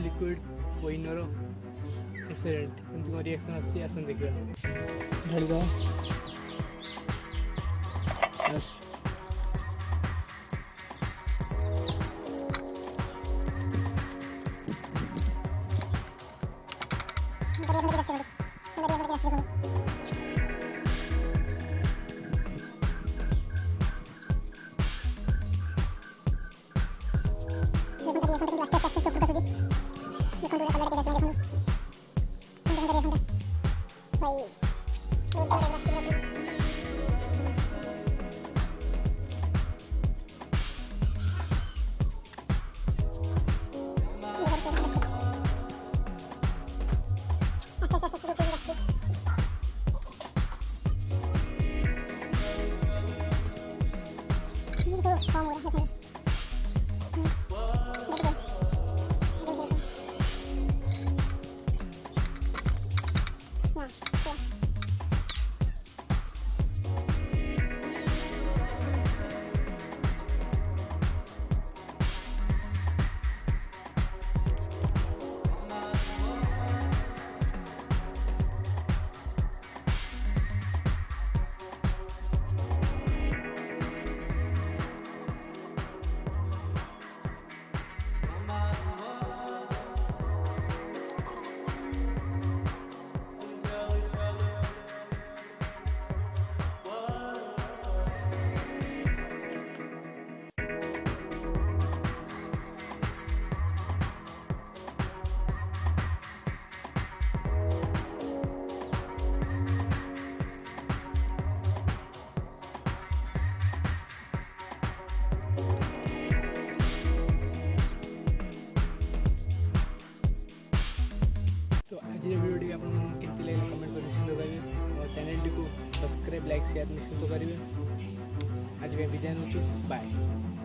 Liquid ओइनर experiment एमती कौन reaction आसी आसन देखिए ढाली दवा बस भिडियो आप केमती लगे कमेंट कर निश्चित करेंगे और चैनल को सब्सक्राइब लाइक शेयर निश्चित करेंगे। आज विदाय नौचु बाय।